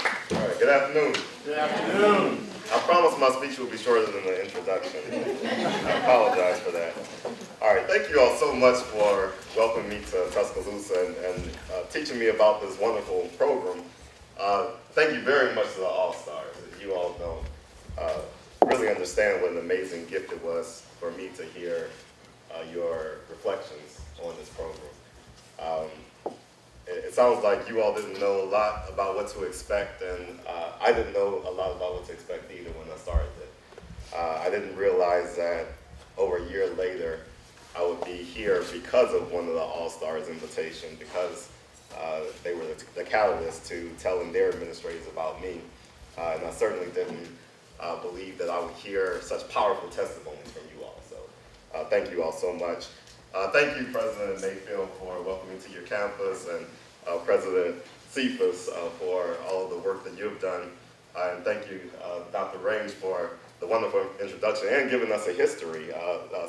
All right, good afternoon. Good afternoon. I promise my speech will be shorter than the introduction. I apologize for that. All right, thank you all so much for welcoming me to Tuscaloosa and teaching me about this wonderful program. Thank you very much to the All-Stars. You all know, really understand what an amazing gift it was for me to hear your reflections on this program. It sounds like you all didn't know a lot about what to expect, and I didn't know a lot about what to expect either when I started it. I didn't realize that over a year later, I would be here because of one of the All-Stars invitation, because they were the catalyst to telling their administrators about me. And I certainly didn't believe that I would hear such powerful testimonies from you all. So thank you all so much. Thank you, President Mayfield, for welcoming to your campus, and President Cephas for all of the work that you've done. And thank you, Dr. Range, for the wonderful introduction and giving us a history,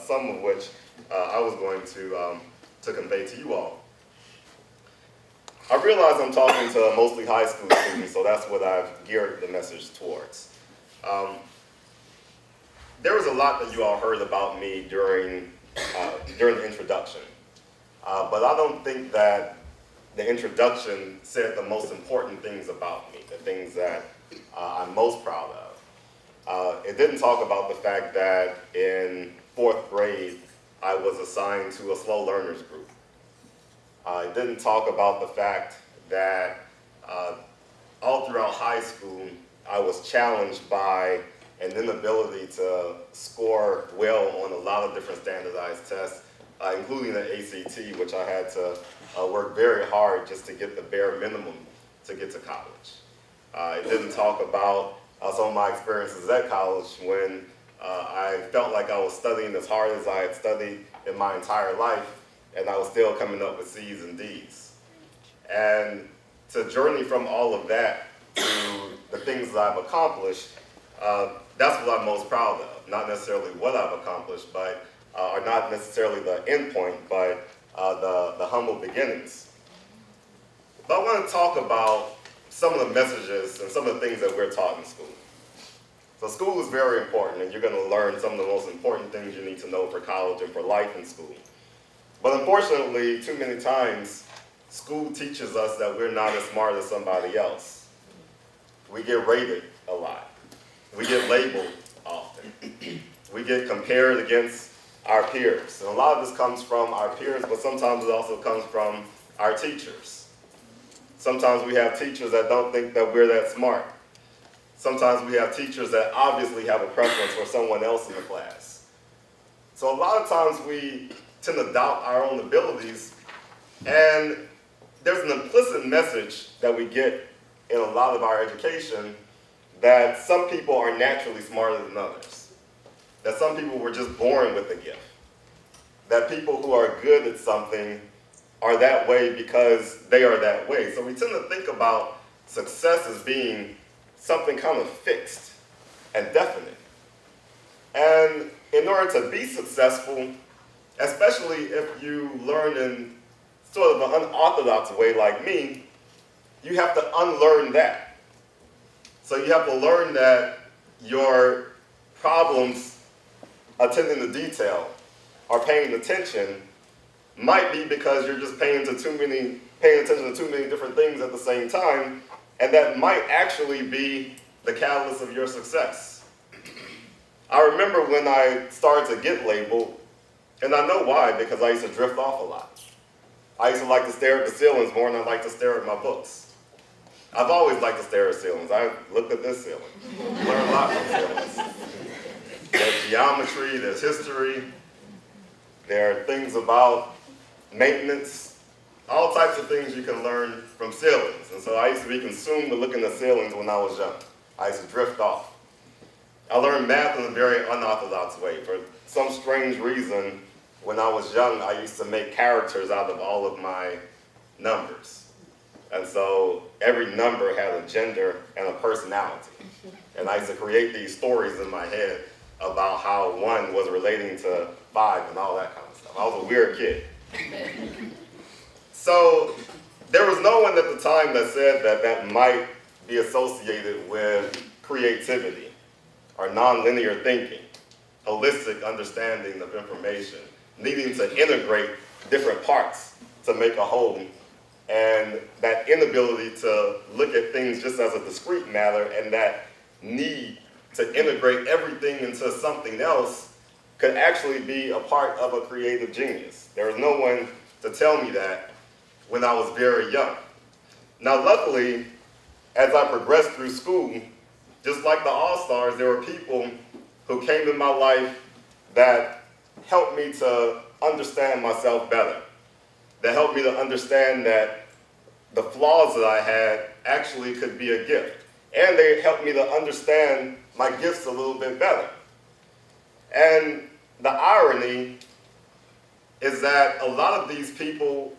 some of which I was going to convey to you all. I realize I'm talking to mostly high school students, so that's what I've geared the message towards. There was a lot that you all heard about me during the introduction, but I don't think that the introduction said the most important things about me, the things that I'm most proud of. It didn't talk about the fact that in 4th grade, I was assigned to a slow learners group. It didn't talk about the fact that all throughout high school, I was challenged by an inability to score well on a lot of different standardized tests, including the ACT, which I had to work very hard just to get the bare minimum to get to college. It didn't talk about some of my experiences at college when I felt like I was studying as hard as I had studied in my entire life, and I was still coming up with C's and D's. And to journey from all of that to the things that I've accomplished, that's what I'm most proud of. Not necessarily what I've accomplished, but or not necessarily the end point, but the humble beginnings. But I want to talk about some of the messages and some of the things that we're taught in school. So school is very important, and you're going to learn some of the most important things you need to know for college and for life in school. But unfortunately, too many times, school teaches us that we're not as smart as somebody else. We get rated a lot. We get labeled often. We get compared against our peers. And a lot of this comes from our peers, but sometimes it also comes from our teachers. Sometimes we have teachers that don't think that we're that smart. Sometimes we have teachers that obviously have a preference for someone else in the class. So a lot of times we tend to doubt our own abilities, and there's an implicit message that we get in a lot of our education that some people are naturally smarter than others, that some people were just born with a gift, that people who are good at something are that way because they are that way. So we tend to think about success as being something kind of fixed and definite. And in order to be successful, especially if you learn in sort of an unorthodox way like me, you have to unlearn that. So you have to learn that your problems, attending to detail, or paying attention, might be because you're just paying attention to too many different things at the same time, and that might actually be the catalyst of your success. I remember when I started to get labeled, and I know why, because I used to drift off a lot. I used to like to stare at the ceilings more than I like to stare at my books. I've always liked to stare at ceilings. I've looked at this ceiling, learned a lot from ceilings. There's geometry, there's history, there are things about maintenance, all types of things you can learn from ceilings. And so I used to be consumed with looking at ceilings when I was young. I used to drift off. I learned math in a very unorthodox way. For some strange reason, when I was young, I used to make characters out of all of my numbers. And so every number had a gender and a personality. And I used to create these stories in my head about how 1 was relating to 5 and all that kind of stuff. I was a weird kid. So there was no one at the time that said that that might be associated with creativity or nonlinear thinking, holistic understanding of information, needing to integrate different parts to make a whole, and that inability to look at things just as a discrete matter, and that need to integrate everything into something else could actually be a part of a creative genius. There was no one to tell me that when I was very young. Now, luckily, as I progressed through school, just like the All-Stars, there were people who came in my life that helped me to understand myself better, that helped me to understand that the flaws that I had actually could be a gift. And they helped me to understand my gifts a little bit better. And the irony is that a lot of these people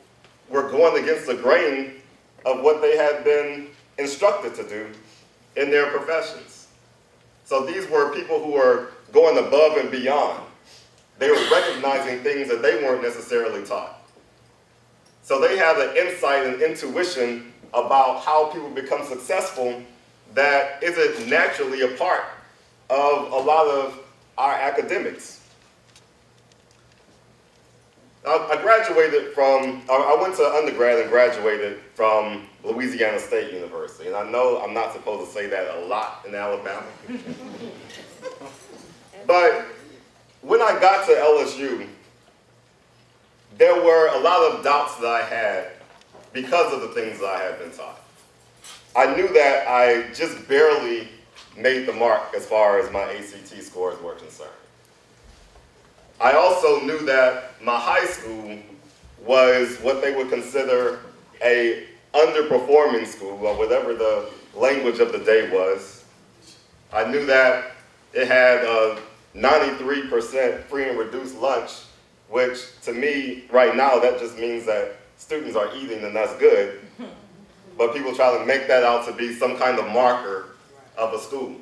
were going against the grain of what they had been instructed to do in their professions. So these were people who were going above and beyond. They were recognizing things that they weren't necessarily taught. So they had an insight and intuition about how people become successful that isn't naturally a part of a lot of our academics. I went to undergrad and graduated from Louisiana State University. And I know I'm not supposed to say that a lot in Alabama. But when I got to LSU, there were a lot of doubts that I had because of the things that I had been taught. I knew that I just barely made the mark as far as my ACT scores were concerned. I also knew that my high school was what they would consider a underperforming school, or whatever the language of the day was. I knew that it had a 93% free and reduced lunch, which to me right now that just means that students are eating and that's good. But people try to make that out to be some kind of marker of a school.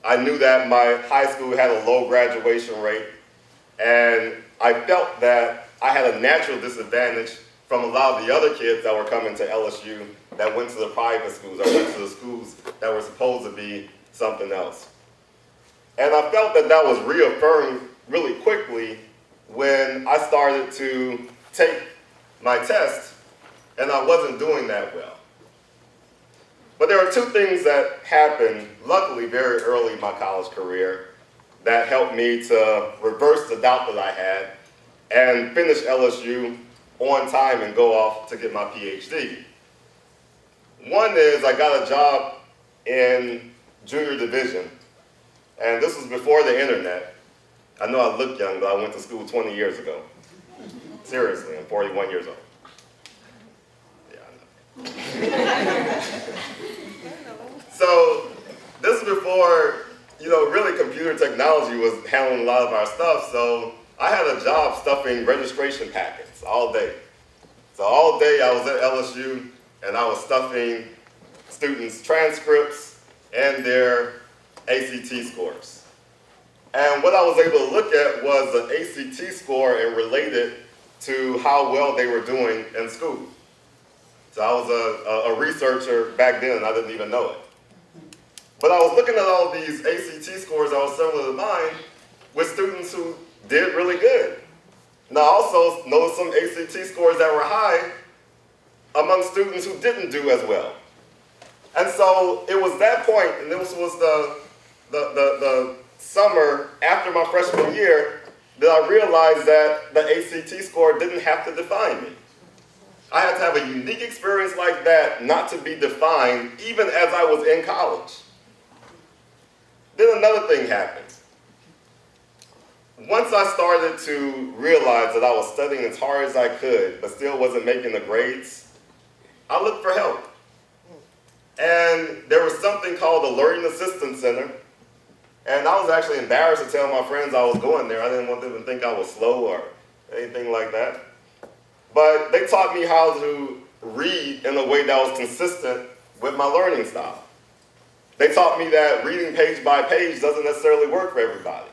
I knew that my high school had a low graduation rate, and I felt that I had a natural disadvantage from a lot of the other kids that were coming to LSU that went to the private schools, or went to the schools that were supposed to be something else. And I felt that that was reaffirmed really quickly when I started to take my test, and I wasn't doing that well. But there are two things that happened, luckily, very early in my college career that helped me to reverse the doubt that I had and finish LSU on time and go off to get my PhD. One is I got a job in junior division, and this was before the internet. I know I look young, but I went to school 20 years ago. Seriously, I'm 41 years old. Yeah, I know. So this is before, really computer technology was handling a lot of our stuff. So I had a job stuffing registration packets all day. So all day I was at LSU and I was stuffing students' transcripts and their ACT scores. And what I was able to look at was the ACT score and relate it to how well they were doing in school. So I was a researcher back then and I didn't even know it. But I was looking at all these ACT scores that were similar to mine with students who did really good. And I also noticed some ACT scores that were high among students who didn't do as well. And so it was that point, and this was the summer after my freshman year, that I realized that the ACT score didn't have to define me. I had to have a unique experience like that not to be defined even as I was in college. Then another thing happened. Once I started to realize that I was studying as hard as I could, but still wasn't making the grades, I looked for help. And there was something called the Learning Assistance Center. And I was actually embarrassed to tell my friends I was going there. I didn't want them to think I was slow or anything like that. But they taught me how to read in a way that was consistent with my learning style. They taught me that reading page by page doesn't necessarily work for everybody.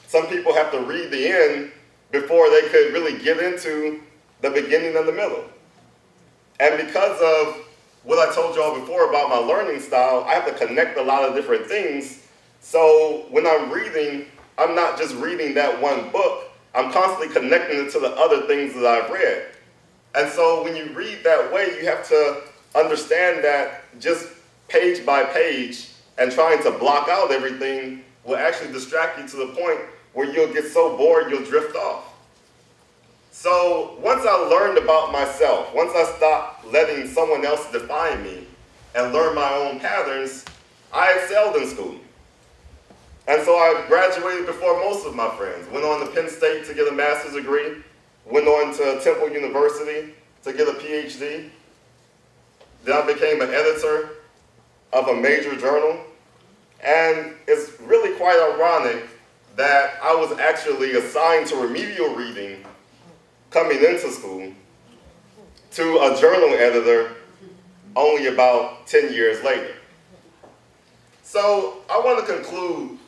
Some people have to read the end before they could really get into the beginning and the middle. And because of what I told y'all before about my learning style, I have to connect a lot of different things. So when I'm reading, I'm not just reading that one book, I'm constantly connecting it to the other things that I've read. And so when you read that way, you have to understand that just page by page and trying to block out everything will actually distract you to the point where you'll get so bored you'll drift off. So once I learned about myself, once I stopped letting someone else define me and learn my own patterns, I excelled in school. And so I graduated before most of my friends, went on to Penn State to get a master's degree, went on to Temple University to get a PhD. Then I became an editor of a major journal. And it's really quite ironic that I was actually assigned to remedial reading coming into school to a journal editor only about 10 years later. So I want to conclude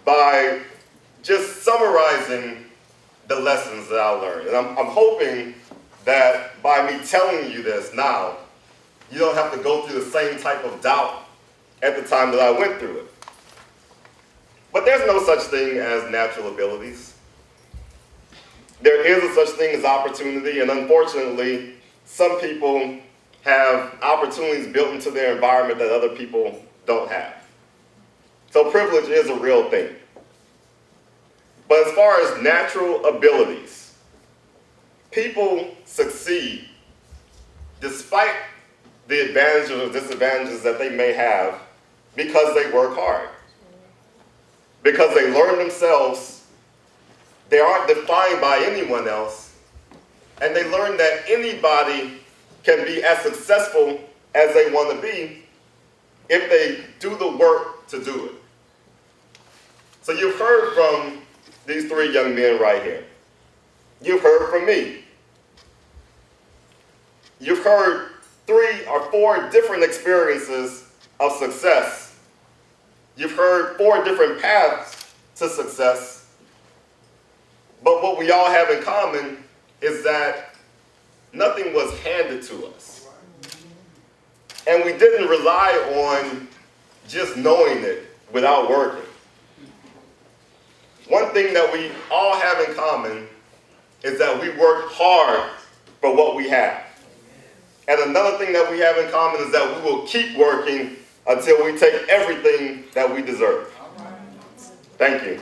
by just summarizing the lessons that I learned. And I'm hoping that by me telling you this now, you don't have to go through the same type of doubt at the time that I went through it. But there's no such thing as natural abilities. There is a such thing as opportunity, and unfortunately, some people have opportunities built into their environment that other people don't have. So privilege is a real thing. But as far as natural abilities, people succeed despite the advantages or disadvantages that they may have because they work hard. Because they learn themselves, they aren't defined by anyone else, and they learn that anybody can be as successful as they want to be if they do the work to do it. So you've heard from these three young men right here. You've heard from me. You've heard 3 or 4 different experiences of success. You've heard 4 different paths to success. But what we all have in common is that nothing was handed to us. And we didn't rely on just knowing it without working. One thing that we all have in common is that we work hard for what we have. And another thing that we have in common is that we will keep working until we take everything that we deserve. Thank you.